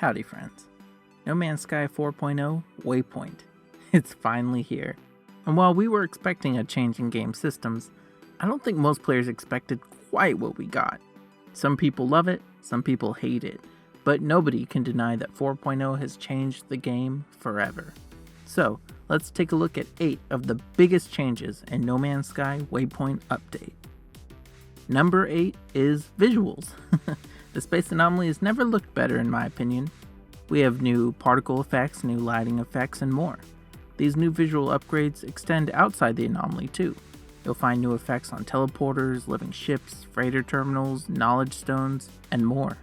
Howdy friends. No Man's Sky 4.0 Waypoint. It's finally here. And while we were expecting a change in game systems, I don't think most players expected quite what we got. Some people love it, some people hate it, but nobody can deny that 4.0 has changed the game forever. So, let's take a look at 8 of the biggest changes in No Man's Sky Waypoint Update. Number 8 is visuals. The space anomaly has never looked better in my opinion. We have new particle effects, new lighting effects, and more. These new visual upgrades extend outside the anomaly too. You'll find new effects on teleporters, living ships, freighter terminals, knowledge stones, and more.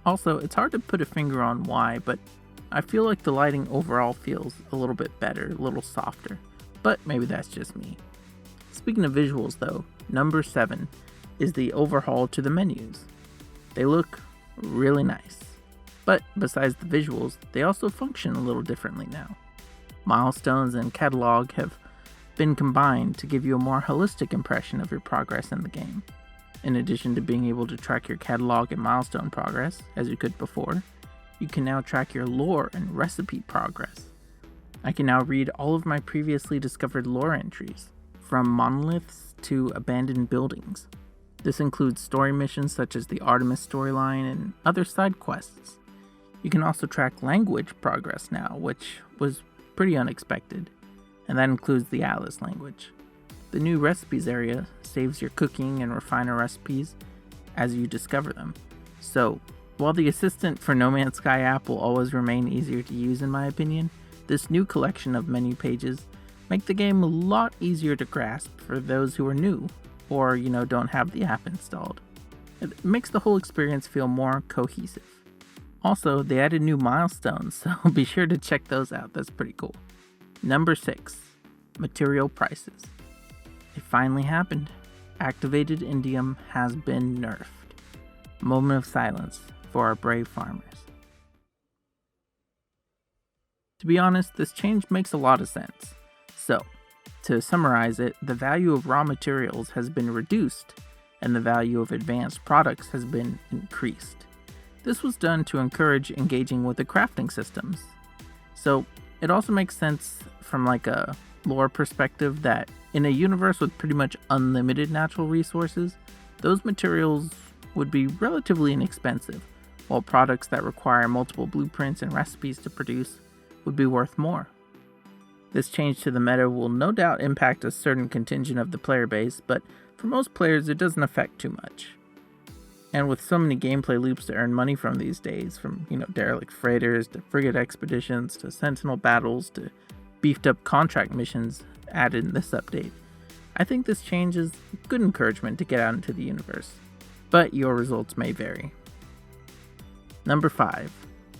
Also, it's hard to put a finger on why, but I feel like the lighting overall feels a little bit better, a little softer. But maybe that's just me. Speaking of visuals though, number 7 is the overhaul to the menus. They look really nice. But besides the visuals, they also function a little differently now. Milestones and catalog have been combined to give you a more holistic impression of your progress in the game. In addition to being able to track your catalog and milestone progress, as you could before, you can now track your lore and recipe progress. I can now read all of my previously discovered lore entries, from monoliths to abandoned buildings. This includes story missions such as the Artemis storyline and other side quests. You can also track language progress now, which was pretty unexpected, and that includes the Atlas language. The new recipes area saves your cooking and refiner recipes as you discover them. So, while the assistant for No Man's Sky app will always remain easier to use in my opinion, this new collection of menu pages make the game a lot easier to grasp for those who are new or, don't have the app installed. It makes the whole experience feel more cohesive. Also, they added new milestones, so be sure to check those out. That's pretty cool. Number 6, material prices. It finally happened. Activated indium has been nerfed. Moment of silence for our brave farmers. To be honest, this change makes a lot of sense. So, to summarize it, the value of raw materials has been reduced and the value of advanced products has been increased. This was done to encourage engaging with the crafting systems. So it also makes sense from like a lore perspective that in a universe with pretty much unlimited natural resources, those materials would be relatively inexpensive, while products that require multiple blueprints and recipes to produce would be worth more. This change to the meta will no doubt impact a certain contingent of the player base, but for most players it doesn't affect too much. And with so many gameplay loops to earn money from these days, from derelict freighters to frigate expeditions to sentinel battles to beefed up contract missions added in this update, I think this change is good encouragement to get out into the universe. But your results may vary. Number 5,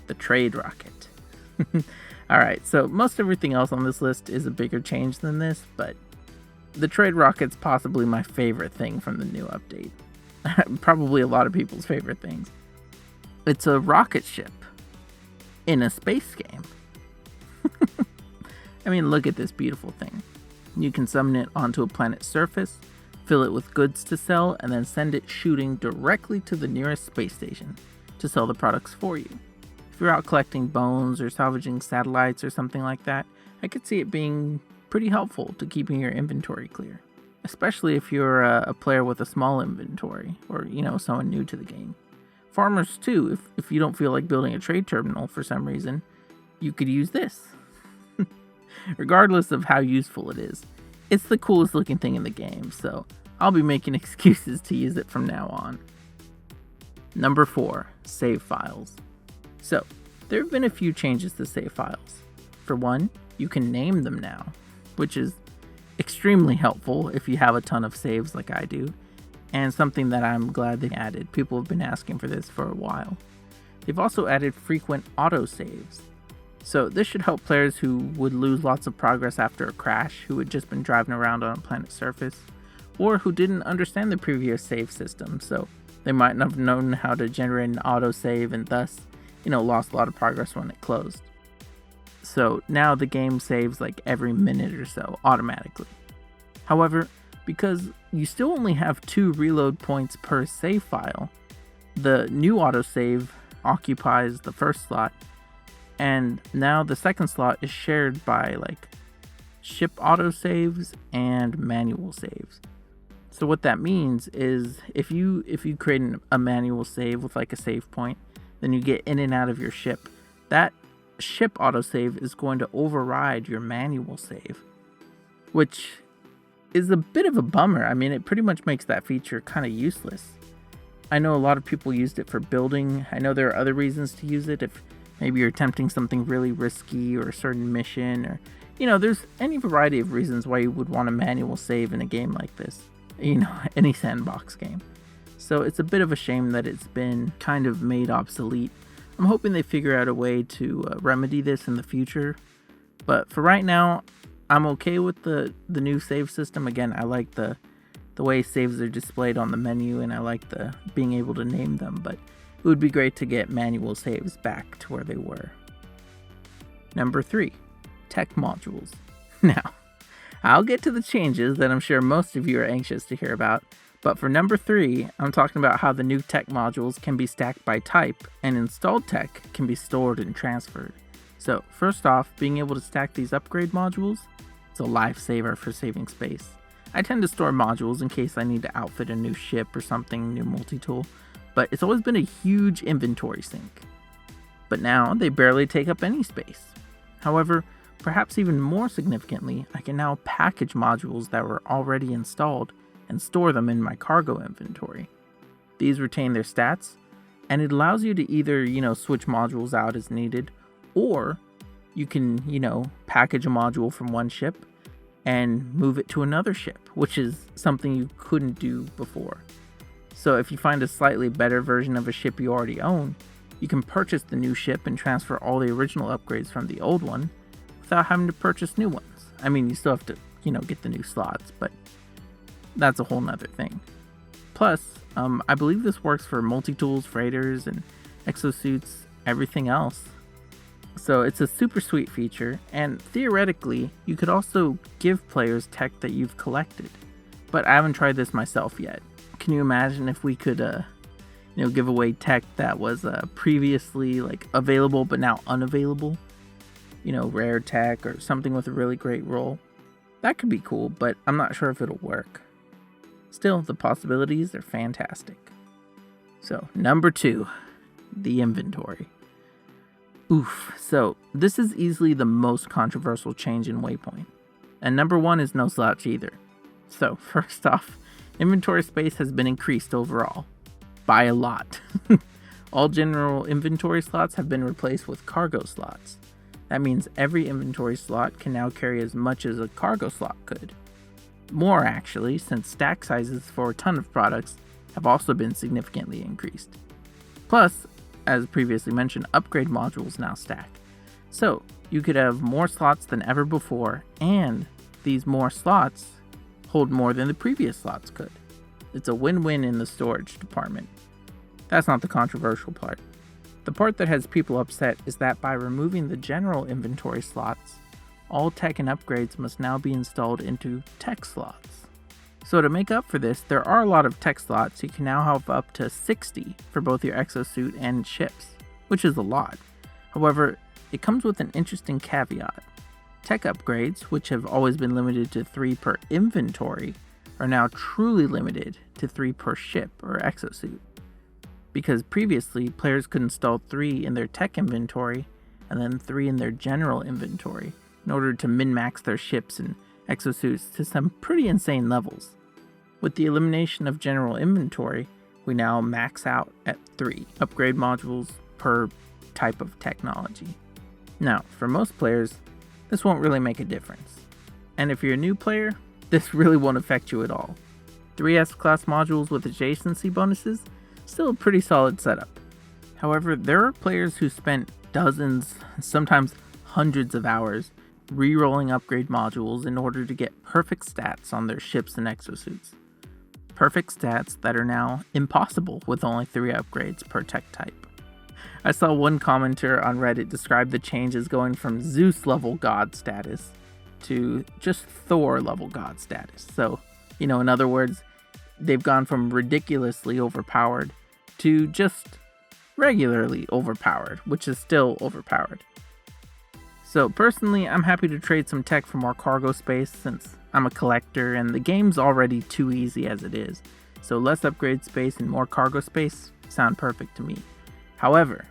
the trade rocket. Alright, so most everything else on this list is a bigger change than this, but the trade rocket's possibly my favorite thing from the new update. Probably a lot of people's favorite things. It's a rocket ship in a space game. I mean, look at this beautiful thing. You can summon it onto a planet's surface, fill it with goods to sell, and then send it shooting directly to the nearest space station to sell the products for you. If you're out collecting bones or salvaging satellites or something like that, I could see it being pretty helpful to keeping your inventory clear. Especially if you're a player with a small inventory or, someone new to the game. Farmers too, if you don't feel like building a trade terminal for some reason, you could use this. Regardless of how useful it is, it's the coolest looking thing in the game, so I'll be making excuses to use it from now on. Number 4, save files. So, there have been a few changes to save files. For one, you can name them now, which is extremely helpful if you have a ton of saves like I do, and something that I'm glad they added. People have been asking for this for a while. They've also added frequent autosaves. So this should help players who would lose lots of progress after a crash, who had just been driving around on a planet's surface, or who didn't understand the previous save system, so they might not have known how to generate an autosave and thus, lost a lot of progress when it closed. So now the game saves like every minute or so automatically. However, because you still only have 2 reload points per save file, the new autosave occupies the first slot, and now the second slot is shared by like ship autosaves and manual saves. So what that means is if you create a manual save with like a save point, then you get in and out of your ship. That ship autosave is going to override your manual save, which is a bit of a bummer. I mean, it pretty much makes that feature kind of useless. I know a lot of people used it for building. I know there are other reasons to use it. If maybe you're attempting something really risky or a certain mission, or, there's any variety of reasons why you would want a manual save in a game like this. Any sandbox game. So it's a bit of a shame that it's been kind of made obsolete. I'm hoping they figure out a way to remedy this in the future. But for right now, I'm okay with the new save system. Again, I like the way saves are displayed on the menu, and I like the being able to name them, but it would be great to get manual saves back to where they were. Number 3, tech modules. Now, I'll get to the changes that I'm sure most of you are anxious to hear about, but for number 3, I'm talking about how the new tech modules can be stacked by type, and installed tech can be stored and transferred. So, first off, being able to stack these upgrade modules, it's a lifesaver for saving space. I tend to store modules in case I need to outfit a new ship or something, new multi-tool, but it's always been a huge inventory sink. But now, they barely take up any space. However, perhaps even more significantly, I can now package modules that were already installed and store them in my cargo inventory. These retain their stats, and it allows you to either, switch modules out as needed, or you can, package a module from one ship and move it to another ship, which is something you couldn't do before. So if you find a slightly better version of a ship you already own, you can purchase the new ship and transfer all the original upgrades from the old one without having to purchase new ones. I mean, you still have to, get the new slots, but that's a whole nother thing. Plus, I believe this works for multi-tools, freighters, and exosuits, everything else. So it's a super sweet feature, and theoretically, you could also give players tech that you've collected. But I haven't tried this myself yet. Can you imagine if we could, give away tech that was previously available but now unavailable? Rare tech or something with a really great roll. That could be cool, but I'm not sure if it'll work. Still, the possibilities are fantastic. So, number 2, the inventory. Oof, so this is easily the most controversial change in Waypoint. And number 1 is no slouch either. So, first off, inventory space has been increased overall. By a lot. All general inventory slots have been replaced with cargo slots. That means every inventory slot can now carry as much as a cargo slot could. More actually, since stack sizes for a ton of products have also been significantly increased. Plus, as previously mentioned, upgrade modules now stack. So, you could have more slots than ever before, and these more slots hold more than the previous slots could. It's a win-win in the storage department. That's not the controversial part. The part that has people upset is that by removing the general inventory slots, all tech and upgrades must now be installed into tech slots. So to make up for this, there are a lot of tech slots. You can now have up to 60 for both your exosuit and ships, which is a lot. However, it comes with an interesting caveat. Tech upgrades, which have always been limited to 3 per inventory, are now truly limited to 3 per ship or exosuit. Because previously, players could install 3 in their tech inventory and then 3 in their general inventory in order to min-max their ships and exosuits to some pretty insane levels. With the elimination of general inventory, we now max out at 3 upgrade modules per type of technology. Now, for most players, this won't really make a difference. And if you're a new player, this really won't affect you at all. 3 S-class modules with adjacency bonuses, still a pretty solid setup. However, there are players who spent dozens, sometimes hundreds of hours re-rolling upgrade modules in order to get perfect stats on their ships and exosuits. Perfect stats that are now impossible with only 3 upgrades per tech type. I saw one commenter on Reddit describe the change as going from Zeus level god status to just Thor level god status. So, in other words, they've gone from ridiculously overpowered to just, regularly overpowered, which is still overpowered. So personally, I'm happy to trade some tech for more cargo space since I'm a collector and the game's already too easy as it is. So less upgrade space and more cargo space sound perfect to me. However,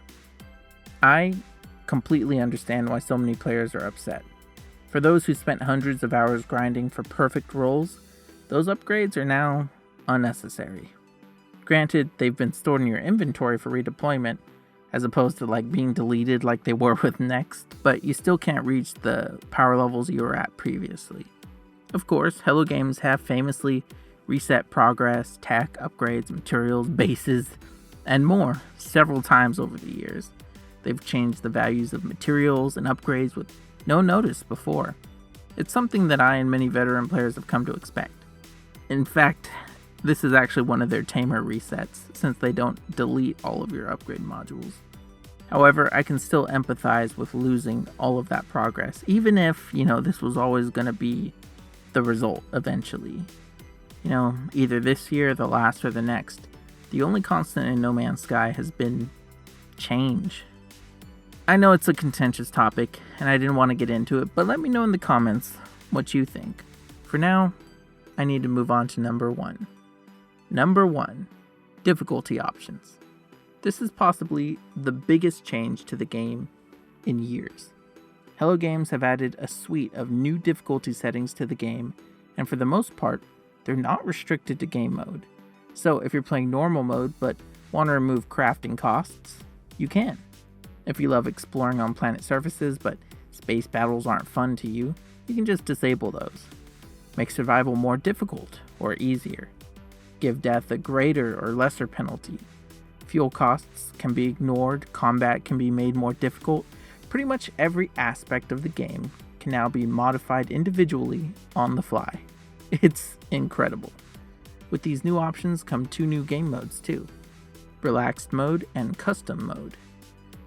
I completely understand why so many players are upset. For those who spent hundreds of hours grinding for perfect rolls, those upgrades are now unnecessary. Granted, they've been stored in your inventory for redeployment, as opposed to being deleted like they were with Next, but you still can't reach the power levels you were at previously. Of course, Hello Games have famously reset progress, tech, upgrades, materials, bases, and more several times over the years. They've changed the values of materials and upgrades with no notice before. It's something that I and many veteran players have come to expect. In fact, this is actually one of their tamer resets, since they don't delete all of your upgrade modules. However, I can still empathize with losing all of that progress, even if, this was always going to be the result eventually. Either this year, the last, or the next. The only constant in No Man's Sky has been change. I know it's a contentious topic, and I didn't want to get into it, but let me know in the comments what you think. For now, I need to move on to number 1. Number 1, difficulty options. This is possibly the biggest change to the game in years. Hello Games have added a suite of new difficulty settings to the game, and for the most part, they're not restricted to game mode. So if you're playing normal mode but want to remove crafting costs, you can. If you love exploring on planet surfaces but space battles aren't fun to you, you can just disable those. Make survival more difficult or easier. Give death a greater or lesser penalty. Fuel costs can be ignored, combat can be made more difficult. Pretty much every aspect of the game can now be modified individually on the fly. It's incredible. With these new options come 2 new game modes too. Relaxed mode and custom mode.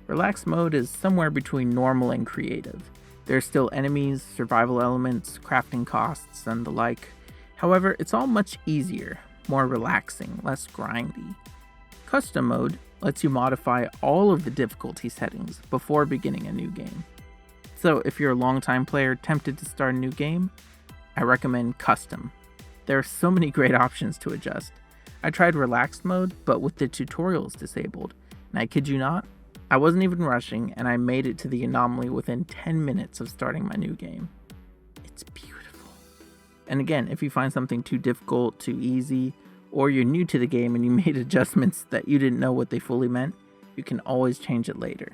Relaxed mode is somewhere between normal and creative. There are still enemies, survival elements, crafting costs, and the like. However, it's all much easier, more relaxing, less grindy. Custom mode lets you modify all of the difficulty settings before beginning a new game. So if you're a longtime player tempted to start a new game, I recommend custom. There are so many great options to adjust. I tried relaxed mode, but with the tutorials disabled, and I kid you not, I wasn't even rushing, and I made it to the anomaly within 10 minutes of starting my new game. It's beautiful. And again, if you find something too difficult, too easy, or you're new to the game and you made adjustments that you didn't know what they fully meant, you can always change it later.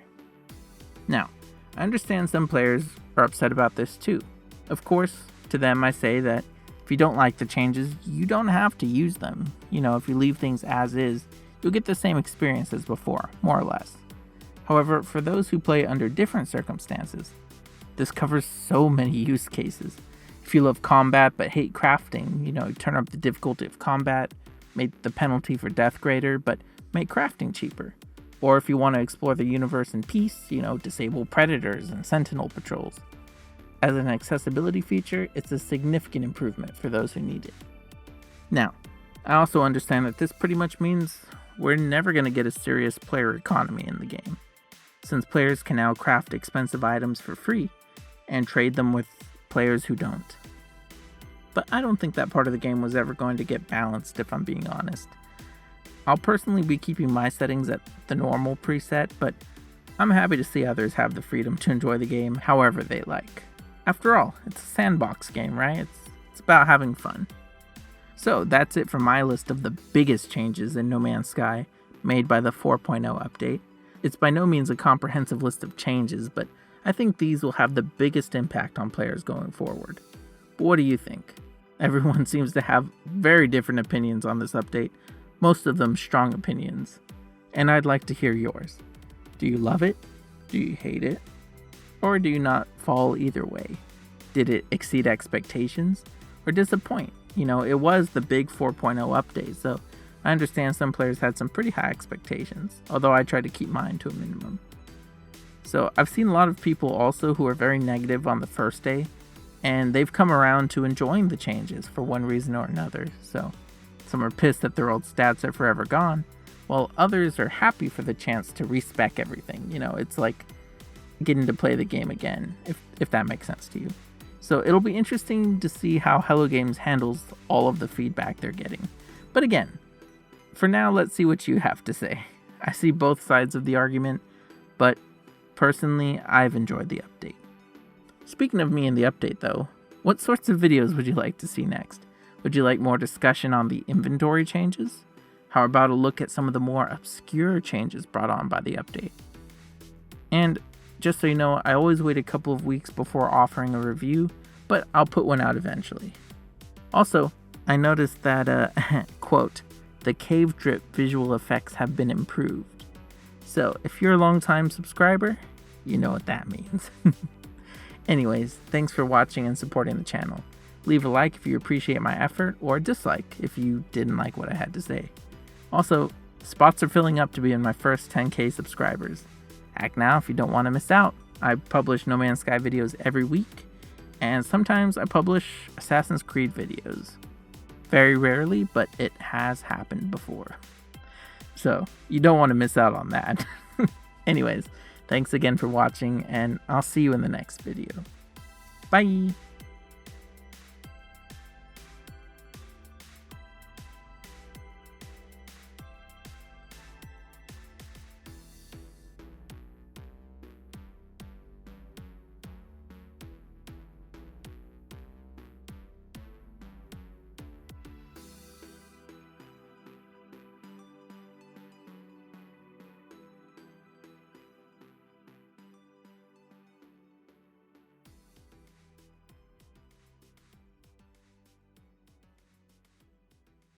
Now, I understand some players are upset about this too. Of course, to them I say that if you don't like the changes, you don't have to use them. If you leave things as is, you'll get the same experience as before, more or less. However, for those who play under different circumstances, this covers so many use cases. If you love combat but hate crafting, you turn up the difficulty of combat, make the penalty for death greater, but make crafting cheaper. Or if you want to explore the universe in peace, disable predators and sentinel patrols. As an accessibility feature, it's a significant improvement for those who need it. Now, I also understand that this pretty much means we're never going to get a serious player economy in the game, since players can now craft expensive items for free and trade them with players who don't. But I don't think that part of the game was ever going to get balanced, if I'm being honest. I'll personally be keeping my settings at the normal preset, but I'm happy to see others have the freedom to enjoy the game however they like. After all, it's a sandbox game, right? It's about having fun. So that's it for my list of the biggest changes in No Man's Sky made by the 4.0 update. It's by no means a comprehensive list of changes, but I think these will have the biggest impact on players going forward. But what do you think? Everyone seems to have very different opinions on this update, most of them strong opinions, and I'd like to hear yours. Do you love it? Do you hate it? Or do you not fall either way? Did it exceed expectations or disappoint? It was the big 4.0 update, so I understand some players had some pretty high expectations, although I tried to keep mine to a minimum. So I've seen a lot of people also who are very negative on the first day, and they've come around to enjoying the changes for one reason or another. So some are pissed that their old stats are forever gone, while others are happy for the chance to respec everything. You know, it's like getting to play the game again, if that makes sense to you. So it'll be interesting to see how Hello Games handles all of the feedback they're getting. But again, for now, let's see what you have to say. I see both sides of the argument, but personally, I've enjoyed the update. Speaking of me and the update though, what sorts of videos would you like to see next? Would you like more discussion on the inventory changes? How about a look at some of the more obscure changes brought on by the update? And just so you know, I always wait a couple of weeks before offering a review, but I'll put one out eventually. Also, I noticed that, quote, the cave drip visual effects have been improved. So if you're a long-time subscriber, you know what that means. Anyways, thanks for watching and supporting the channel. Leave a like if you appreciate my effort, or a dislike if you didn't like what I had to say. Also, spots are filling up to be in my first 10k subscribers. Act now if you don't want to miss out. I publish No Man's Sky videos every week, and sometimes I publish Assassin's Creed videos. Very rarely, but it has happened before. So, you don't want to miss out on that. Anyways, thanks again for watching, and I'll see you in the next video. Bye!